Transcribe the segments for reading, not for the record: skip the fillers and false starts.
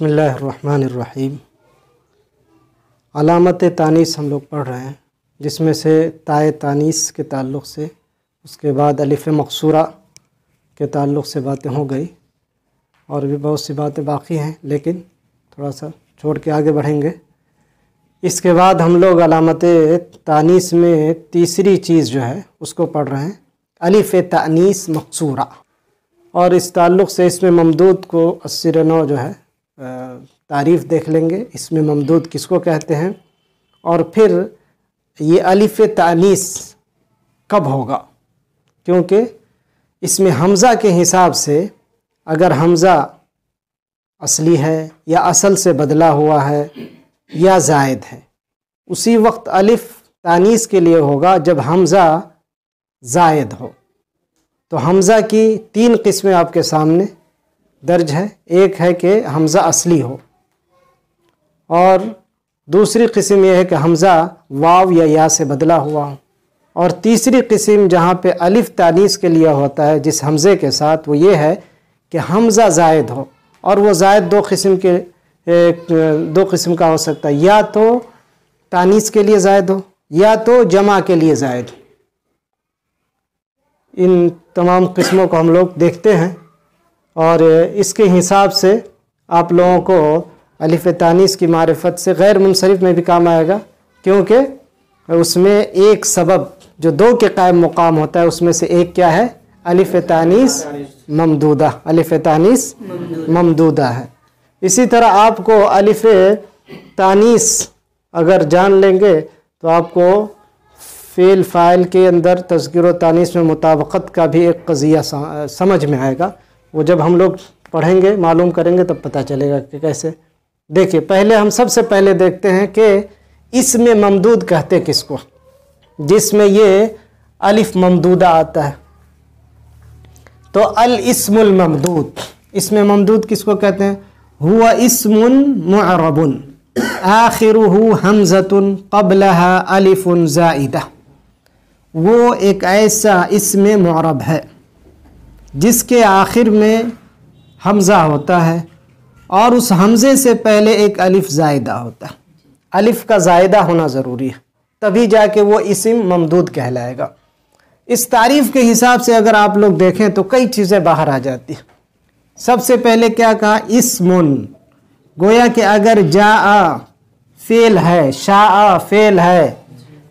بسم اللہ الرحمن الرحیم۔ علامت تانیث ہم لوگ پڑھ رہے ہیں، جس میں سے تائے تانیث کے تعلق سے، اس کے بعد الف مقصورہ کے تعلق سے باتیں ہو گئی، اور بھی بہت سی باتیں باقی ہیں لیکن تھوڑا سا چھوڑ کے آگے بڑھیں گے۔ اس کے بعد ہم لوگ علامت تانیث میں تیسری چیز جو ہے اس کو پڑھ رہے ہیں، الف تانیث مقصورہ، اور اس تعلق سے اس میں ممدود کو 80 جو ہے تعریف دیکھ لیں گے، اس میں ممدود کس کو کہتے ہیں، اور پھر یہ الف تانیث کب ہوگا، کیونکہ اس میں حمزہ کے حساب سے اگر حمزہ اصلی ہے یا اصل سے بدلا ہوا ہے یا زائد ہے، اسی وقت الف تانیث کے لیے ہوگا جب حمزہ زائد ہو۔ تو حمزہ کی 3 قسمیں آپ کے سامنے درج ہے، ایک ہے کہ حمزہ اصلی ہو، اور دوسری قسم یہ ہے کہ حمزہ واو یا یا سے بدلا ہوا ہو، اور تیسری قسم جہاں پہ الف تانیث کے لیے ہوتا ہے جس حمزے کے ساتھ، وہ یہ ہے کہ حمزہ زائد ہو، اور وہ زائد دو قسم کا ہو سکتا ہے، یا تو تانیث کے لیے زائد ہو یا تو جمع کے لیے زائد ہو۔ ان تمام قسموں کو ہم لوگ دیکھتے ہیں، اور اس کے حساب سے آپ لوگوں کو الف تانیث کی معرفت سے غیر منصرف میں بھی کام آئے گا، کیونکہ اس میں ایک سبب جو 2 کے قائم مقام ہوتا ہے، اس میں سے ایک کیا ہے؟ الف تانیث ممدودہ، الف تانیث ممدودہ ہے۔ اسی طرح آپ کو الف تانیث اگر جان لیں گے تو آپ کو فعل فاعل کے اندر تذکیر و تانیث میں مطابقت کا بھی ایک قضیہ سمجھ میں آئے گا، وہ جب ہم لوگ پڑھیں گے معلوم کریں گے تب پتہ چلے گا کہ کیسے۔ دیکھیے، پہلے ہم سب سے پہلے دیکھتے ہیں کہ اسم ممدود کہتے کس کو، جس میں یہ الف ممدودہ آتا ہے۔ تو الاسم الممدود، اسم ممدود کس کو کہتے ہیں؟ ہوا اسم معرب آخرہ حمزۃ قبلہا الف زائدہ، وہ ایک ایسا اسم معرب ہے جس کے آخر میں حمزہ ہوتا ہے اور اس حمزے سے پہلے ایک الف زائدہ ہوتا ہے۔ الف کا زائدہ ہونا ضروری ہے، تبھی جا کے وہ اسم ممدود کہلائے گا۔ اس تعریف کے حساب سے اگر آپ لوگ دیکھیں تو کئی چیزیں باہر آ جاتی ہیں۔ سب سے پہلے کیا کہا؟ اسمن، گویا کہ اگر جاء فعل ہے، شاء فعل ہے،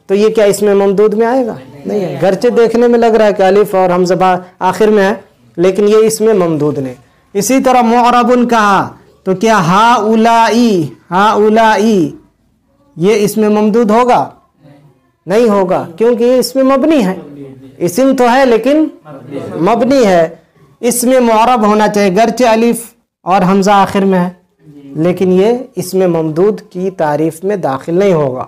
تو یہ کیا اس میں ممدود میں آئے گا؟ نہیں ہے، گرچہ دیکھنے میں لگ رہا ہے کہ الف اور حمزہ آخر میں ہے، لیکن یہ اس میں ممدود نہیں۔ اسی طرح معربن کہا تو کیا ہاؤلائی یہ اس میں ممدود ہوگا؟ نہیں ہوگا، کیونکہ یہ اس میں مبنی ہے، اسم تو ہے لیکن مبنی ہے، اس میں معرب ہونا چاہیے، گرچہ الف اور حمزہ آخر میں ہے لیکن یہ اس میں ممدود کی تعریف میں داخل نہیں ہوگا۔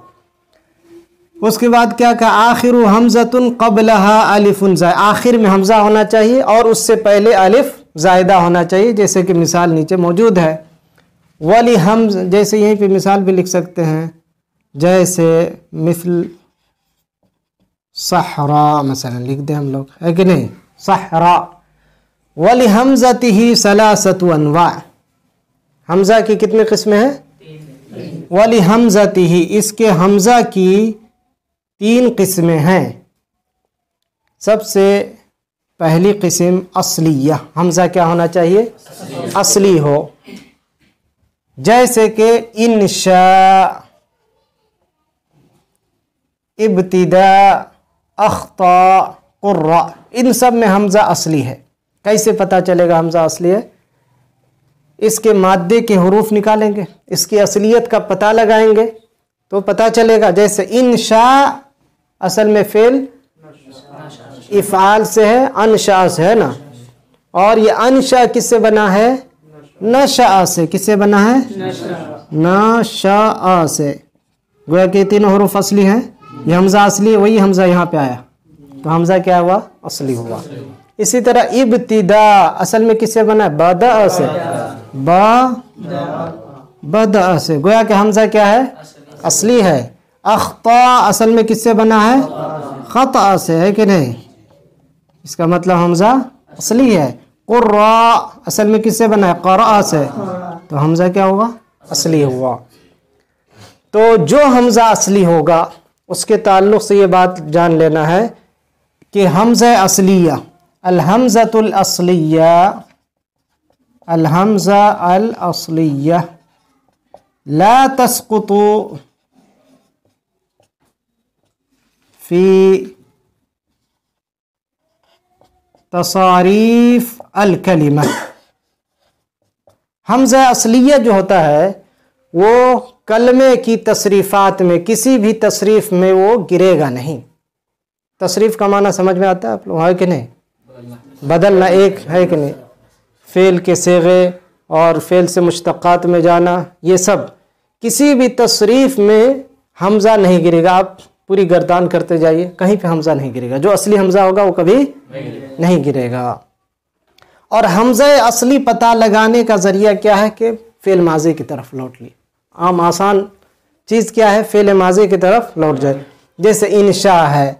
اس کے بعد کیا کہا؟ آخر حمزۃ قبلہا الف زائدہ، آخر میں حمزہ ہونا چاہیے اور اس سے پہلے الف زائدہ ہونا چاہیے، جیسے کہ مثال نیچے موجود ہے۔ ولی حمز، جیسے یہیں پہ مثال بھی لکھ سکتے ہیں، جیسے مثل صحرا مثلا لکھ دیں ہم لوگ، ہے کہ نہیں؟ صحرا۔ ولی حمزتہ ثلاثۃ انواع، حمزہ کی کتنی قسمیں ہیں؟ ولی حمزتہ، اس کے حمزہ کی 3 قسمیں ہیں۔ سب سے پہلی قسم اصلیہ، حمزہ کیا ہونا چاہیے؟ اصلی ہو، جیسے کہ انشاء، ابتداء، اخطاء، قرأ، ان سب میں حمزہ اصلی ہے۔ کیسے پتہ چلے گا حمزہ اصلی ہے؟ اس کے مادے کے حروف نکالیں گے، اس کی اصلیت کا پتہ لگائیں گے تو پتہ چلے گا۔ جیسے انشاء اصل میں فعل افعال سے ہے، انشاء سے ہے نا، اور یہ انشاء کس سے بنا ہے؟ نشاء سے۔ کس سے بنا ہے؟ نشاء سے۔ گویا کہ 3 حروف اصلی ہیں، یہ حمزہ اصلی ہے، وہی حمزہ یہاں پہ آیا تو حمزہ کیا ہوا؟ اصلی ہوا۔ اسی طرح ابتداء اصل میں کس سے بنا ہے؟ بدأ سے، بدأ سے، گویا کہ حمزہ کیا ہے؟ اصلی ہے۔ اخطاء اصل میں کس سے بنا ہے؟ خطأ سے، ہے کہ نہیں؟ اس کا مطلب حمزہ اصلی ہے۔ قرا اصل میں کس سے بنا ہے؟ قرأ سے، تو حمزہ کیا ہوگا؟ اصلی ہوا۔ تو جو حمزہ اصلی ہوگا اس کے تعلق سے یہ بات جان لینا ہے کہ حمزہ اصلیہ، الحمزۃ الاصلیہ، الحمزہ الاصلیہ لا تسقط فی تصاریف الکلمہ۔ حمزہ اصلیہ جو ہوتا ہے وہ کلمے کی تصریفات میں، کسی بھی تصریف میں وہ گرے گا نہیں۔ تصریف کا معنی سمجھ میں آتا ہے آپ لوگ، ہے کہ نہیں؟ بدلنا، ایک ہے کہ نہیں؟ فعل کے صیغے اور فعل سے مشتقات میں جانا، یہ سب کسی بھی تصریف میں حمزہ نہیں گرے گا۔ آپ پوری گردان کرتے جائیے، کہیں پہ حمزہ نہیں گرے گا۔ جو اصلی حمزہ ہوگا وہ کبھی نہیں گرے گا۔ اور حمزہ اصلی پتہ لگانے کا ذریعہ کیا ہے کہ فعل ماضی کی طرف لوٹ لی۔ عام آسان چیز کیا ہے؟ فعل ماضی کی طرف لوٹ جائے۔ جیسے انشاء ہے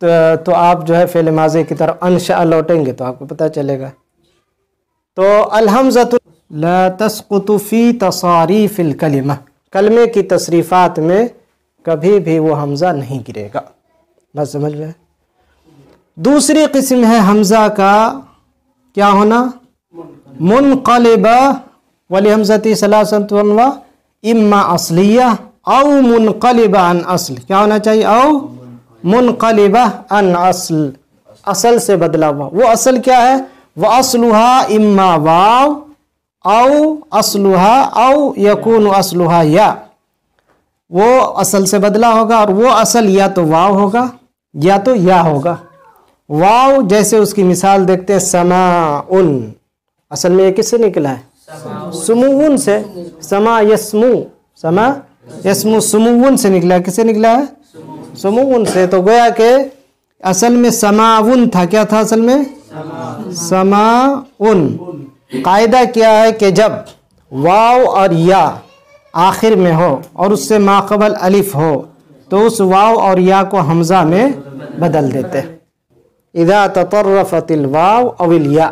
تو آپ جو ہے فعل ماضی کی طرف انشاء لوٹیں گے تو آپ کو پتہ چلے گا۔ تو الحمزۃ لا تسقط فی تصاریف الکلمہ، کلمے کی تصریفات میں کبھی بھی وہ حمزہ نہیں گرے گا۔ بس سمجھ میں؟ دوسری قسم ہے حمزہ کا کیا ہونا؟ منقلبہ، ولحمزۃ ثلاثۃ انواع، اما اصلیہ او منقلبہ عن اصل۔ کیا ہونا چاہیے؟ او منقلبہ عن اصل، اصل سے بدلا ہوا۔ وہ اصل کیا ہے؟ وہ اصلها اما واو او اصلها او یکون اصلها یا، وہ اصل سے بدلا ہوگا اور وہ اصل یا تو واو ہوگا یا تو یا ہوگا۔ واو جیسے اس کی مثال دیکھتے ہیں، سماعن، اصل میں یہ کس سے نکلا ہے؟ سموون سے، سما یسمو، سما یسمو سموون سے نکلا ہے۔ کس سے نکلا ہے؟ سموون سے۔ تو گویا کہ اصل میں سماون تھا، کیا تھا اصل میں؟ سماعن۔ قاعدہ کیا ہے کہ جب واو اور یا آخر میں ہو اور اس سے ماقبل الف ہو تو اس واو اور یا کو حمزہ میں بدل دیتے ہیں۔ اذا تطرفت الواو او الیا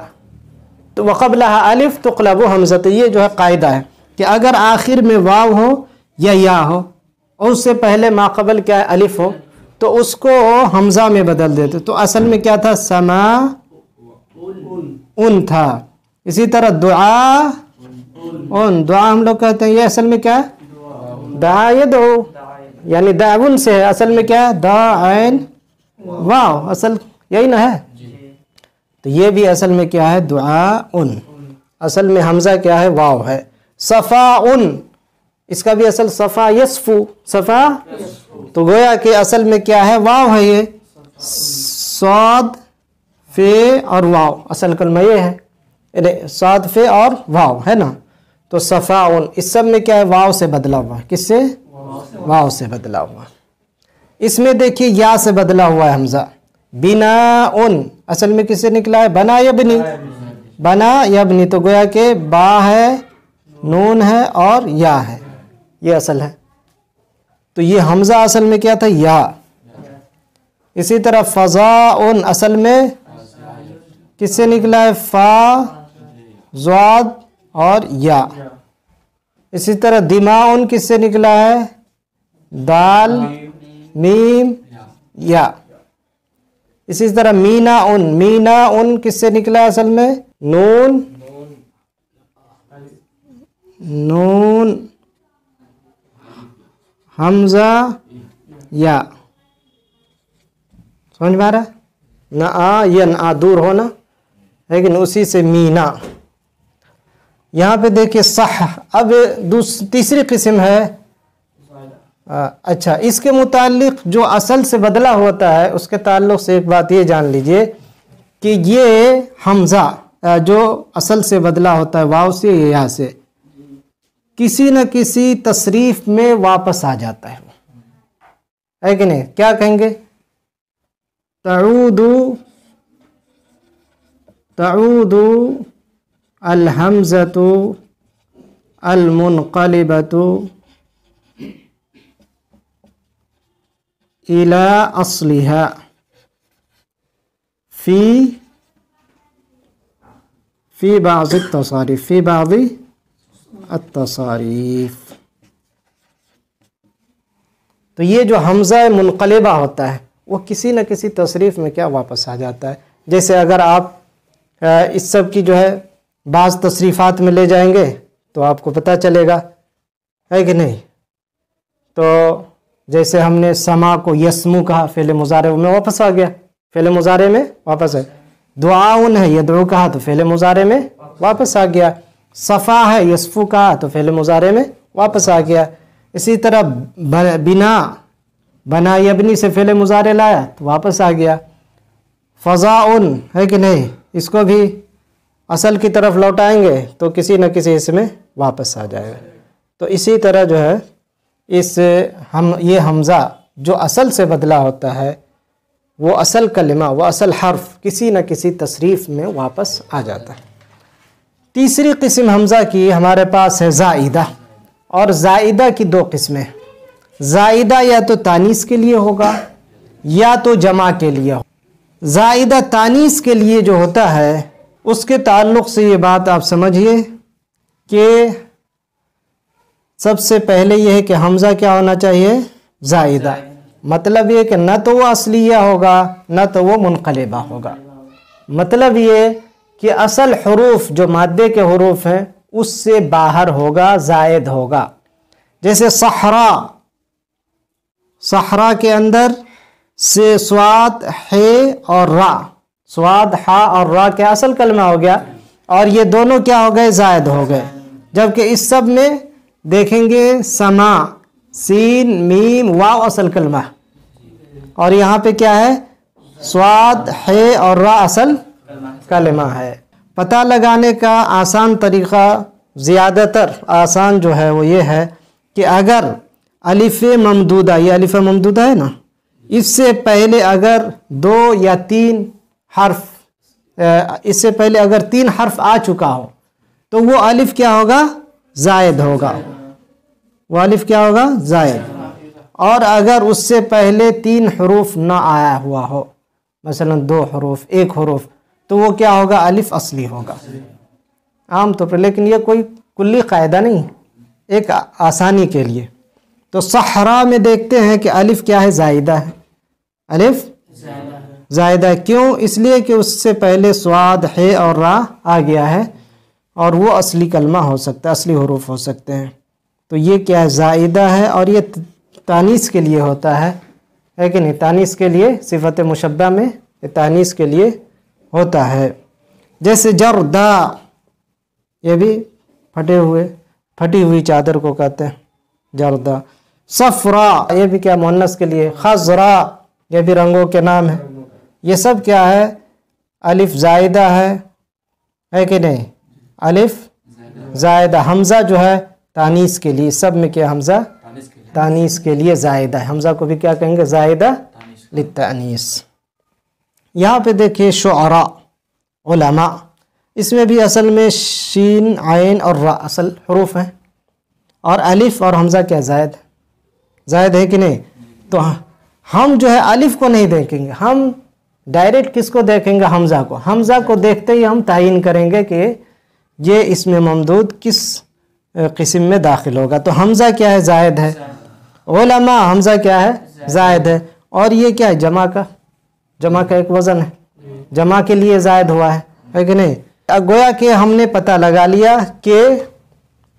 تو وقبلها الف تقلب حمزۃ، یہ جو ہے قاعدہ ہے کہ اگر آخر میں واو ہو یا ہو اور اس سے پہلے ماقبل کیا ہے؟ الف ہو، تو اس کو حمزہ میں بدل دیتے۔ تو اصل میں کیا تھا؟ سما ان تھا۔ اسی طرح دعا ان، دعا ہم لوگ کہتے ہیں، یہ اصل میں کیا ہے؟ دعا یدعو، یعنی دعون سے ہے، اصل میں کیا ہے؟ دا عین واو، اصل یہی نہ ہے؟ تو یہ بھی اصل میں کیا ہے؟ دعا ان، اصل میں حمزہ کیا ہے؟ واو ہے۔ صفا ان، اس کا بھی اصل صفا یصفو، صفا، تو گویا کہ اصل میں کیا ہے؟ واو ہے، یہ صاد فے اور واو، اصل کلمہ یہ ہے، صاد فے اور واو ہے نا۔ تو صفاؤن، اس سب میں کیا ہے؟ واو سے بدلا ہوا ہے۔ کس سے؟ واو سے بدلا ہوا۔ اس میں دیکھیے یا سے بدلا ہوا ہے حمزہ۔ بناؤن، اصل میں کس سے نکلا ہے؟ بنا یبنی، بنا یبنی، تو گویا کہ با ہے، نون ہے اور یا ہے، یہ اصل ہے۔ تو یہ حمزہ اصل میں کیا تھا؟ یا۔ اسی طرح فضاؤن، اصل میں کس سے نکلا ہے؟ فا، ضاد اور یا۔ اسی طرح دماؤن کس سے نکلا ہے؟ دال، میم، یا۔ اسی طرح میناؤن، میناؤن کس سے نکلا ہے اصل میں؟ نون، نون، حمزہ، یا۔ سمجھ میں آ رہا ہے؟ نہ آ یا نہ آ دور ہونا، لیکن اسی سے مینا۔ یہاں پہ دیکھیے صح۔ اب تیسری قسم ہے، اچھا اس کے متعلق جو اصل سے بدلا ہوتا ہے اس کے تعلق سے ایک بات یہ جان لیجئے کہ یہ حمزہ جو اصل سے بدلا ہوتا ہے واو سے یا یا سے، کسی نہ کسی تصریف میں واپس آ جاتا ہے کہ نہیں؟ کیا کہیں گے؟ تعود الحمزۃ المنقلبۃ الى اصلها فی فی بعض التصاریف، فی بعض التصاریف۔ تو یہ جو حمزہ منقلبہ ہوتا ہے وہ کسی نہ کسی تصریف میں کیا واپس آ جاتا ہے۔ جیسے اگر آپ اس سب کی جو ہے بعض تصریفات میں لے جائیں گے تو آپ کو پتہ چلے گا، ہے کہ نہیں؟ تو جیسے ہم نے سما کو یسمو کہا، فعل مضارع میں واپس آ گیا، فعل مضارع میں واپس ہے۔ دعاؤن ہے یدعو کہا تو فعل مضارع میں واپس آ گیا۔ صفا ہے یصفو کہا تو فعل مضارع میں واپس آ گیا۔ اسی طرح بنا یبنی سے فعل مضارع لایا تو واپس آ گیا۔ فضاؤن ہے کہ نہیں، اس کو بھی اصل کی طرف لوٹائیں گے تو کسی نہ کسی اس میں واپس آ جائے گا۔ تو اسی طرح جو ہے یہ حمزہ جو اصل سے بدلا ہوتا ہے وہ اصل کلمہ، وہ اصل حرف کسی نہ کسی تصریف میں واپس آ جاتا ہے۔ تیسری قسم حمزہ کی ہمارے پاس ہے زائدہ، اور زائدہ کی دو قسمیں۔ زائدہ یا تو تانیث کے لیے ہوگا یا تو جمع کے لیے ہوگا۔ زائدہ تانیث کے لیے جو ہوتا ہے اس کے تعلق سے یہ بات آپ سمجھیے کہ سب سے پہلے یہ ہے کہ حمزہ کیا ہونا چاہیے؟ زائدہ۔ مطلب یہ کہ نہ تو وہ اصلیہ ہوگا نہ تو وہ منقلبہ ہوگا۔ مطلب یہ کہ اصل حروف جو مادے کے حروف ہیں اس سے باہر ہوگا، زائد ہوگا۔ جیسے صحرا، صحرا کے اندر سے سواد ح اور را، سواد ہا اور را کے اصل کلمہ ہو گیا، اور یہ دونوں کیا ہو گئے؟ زائد ہو گئے۔ جبکہ اس سب میں دیکھیں گے سما، سین، میم، واو اصل کلمہ، اور یہاں پہ کیا ہے؟ سواد ح اور را اصل کلمہ ہے۔ پتہ لگانے کا آسان طریقہ، زیادہ تر آسان جو ہے وہ یہ ہے کہ اگر الف ممدودہ، یہ الف ممدودہ ہے نا، اس سے پہلے اگر 2 یا 3 حرف، اس سے پہلے اگر 3 حرف آ چکا ہو تو وہ الف کیا ہوگا؟ زائد ہوگا۔ وہ الف کیا ہوگا؟ زائد۔ اور اگر اس سے پہلے 3 حروف نہ آیا ہوا ہو، مثلا 2 حروف، 1 حروف، تو وہ کیا ہوگا؟ الف اصلی ہوگا عام طور پر، لیکن یہ کوئی کلی قاعدہ نہیں، ایک آسانی کے لیے۔ تو صحرا میں دیکھتے ہیں کہ الف کیا ہے؟ زائدہ ہے، الف زائدہ ہے۔ کیوں؟ اس لیے کہ اس سے پہلے سواد ح اور را آ گیا ہے، اور وہ اصلی کلمہ ہو سکتا ہے، اصلی حروف ہو سکتے ہیں۔ تو یہ کیا ہے؟ زائدہ ہے، اور یہ تانیث کے لیے ہوتا ہے کہ نہیں؟ تانیث کے لیے، صفت مشبہ میں یہ تانیث کے لیے ہوتا ہے۔ جیسے جردا، یہ بھی پھٹی ہوئی چادر کو کہتے ہیں جردا۔ صفرا، یہ بھی کیا؟ مؤنث کے لیے۔ خضرا، یہ بھی رنگوں کے نام ہے۔ یہ سب کیا ہے؟ الف زائدہ ہے کہ نہیں؟ الف زائدہ۔ حمزہ جو ہے تانیث کے لیے، سب میں کیا؟ حمزہ تانیث کے لیے زائدہ ہے۔ حمزہ کو بھی کیا کہیں گے؟ زائدہ للتانیث۔ یہاں پہ دیکھیں شعراء، علماء، اس میں بھی اصل میں شین، عین اور را اصل حروف ہیں، اور الف اور حمزہ کیا؟ زائد ہے کہ نہیں؟ تو ہم جو ہے الف کو نہیں دیکھیں گے، ہم ڈائریکٹ کس کو دیکھیں گے؟ حمزہ کو۔ حمزہ کو دیکھتے ہی ہم تعین کریں گے کہ یہ اسم ممدود کس قسم میں داخل ہوگا۔ تو حمزہ کیا ہے؟ زائد ہے۔ علماء، حمزہ کیا ہے؟ زائد ہے۔ اور یہ کیا ہے؟ جمع کا ایک وزن ہے، جمع کے لیے زائد ہوا ہے کہ نہیں؟ گویا کہ ہم نے پتہ لگا لیا کہ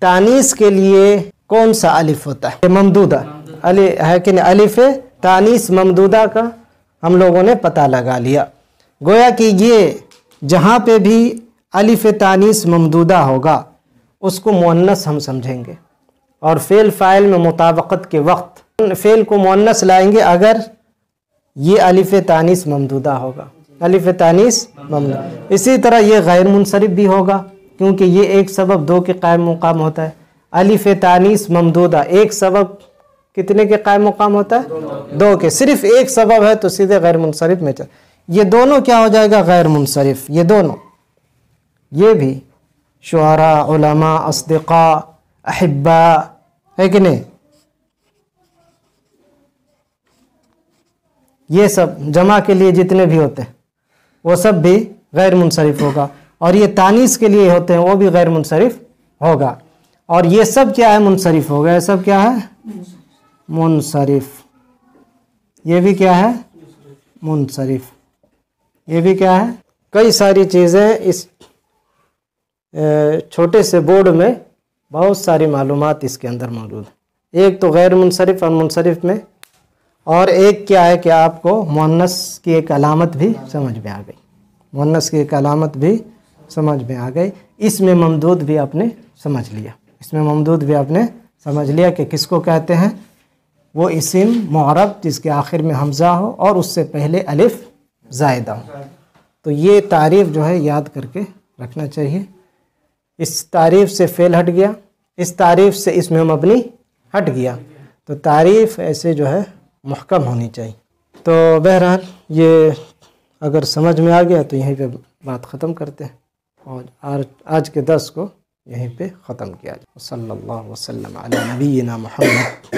تانیث کے لیے کون سا الف ہوتا ہے؟ ممدودہ ہے کہ نہیں؟ الف تانیث ممدودہ کا ہم لوگوں نے پتہ لگا لیا۔ گویا کہ یہ جہاں پہ بھی الف تانیث ممدودہ ہوگا اس کو مؤنث ہم سمجھیں گے، اور فعل فاعل میں مطابقت کے وقت فعل کو مؤنث لائیں گے اگر یہ الف تانیث ممدودہ ہوگا، الف تانیث ممدودہ۔ اسی طرح یہ غیر منصرف بھی ہوگا، کیونکہ یہ ایک سبب 2 کے قائم مقام ہوتا ہے۔ الف تانیث ممدودہ ایک سبب کتنے کے قائم مقام ہوتا ہے؟ 2 کے۔ صرف ایک سبب ہے تو سیدھے غیر منصرف میں یہ دونوں کیا ہو جائے گا؟ غیر منصرف۔ یہ دونوں، یہ بھی شعراء، علماء، اصدقاء، احباء، ہے کہ نہیں؟ یہ سب جمع کے لیے جتنے بھی ہوتے ہیں وہ سب بھی غیر منصرف ہوگا۔ اور یہ تانیث کے لیے ہوتے ہیں وہ بھی غیر منصرف ہوگا. اور یہ سب کیا ہے؟ منصرف ہوگا. یہ سب کیا ہے؟ منصرف. یہ بھی کیا ہے؟ منصرف. یہ بھی کیا ہے؟ کئی ساری چیزیں اس چھوٹے سے بورڈ میں بہت ساری معلومات اس کے اندر موجود ہیں. ایک تو غیر منصرف اور منصرف میں، اور ایک کیا ہے کہ آپ کو مؤنث کی ایک علامت بھی سمجھ میں آ گئی. مؤنث کی ایک علامت بھی سمجھ میں آ گئی. اس میں ممدود بھی آپ نے سمجھ لیا. اس میں ممدود بھی آپ نے سمجھ لیا کہ کس کو کہتے ہیں. وہ اسم معرب جس کے آخر میں حمزہ ہو اور اس سے پہلے الف زائدہ ہو. تو یہ تعریف جو ہے یاد کر کے رکھنا چاہیے. اس تعریف سے فعل ہٹ گیا، اس تعریف سے اسم مبنی ہٹ گیا، تو تعریف ایسے جو ہے محکم ہونی چاہیے. تو بہرحال یہ اگر سمجھ میں آ گیا تو یہیں پہ بات ختم کرتے ہیں، اور آج کے درس کو یہیں پہ ختم کیا جائے. صلی اللہ وسلم علی نبینا محمد.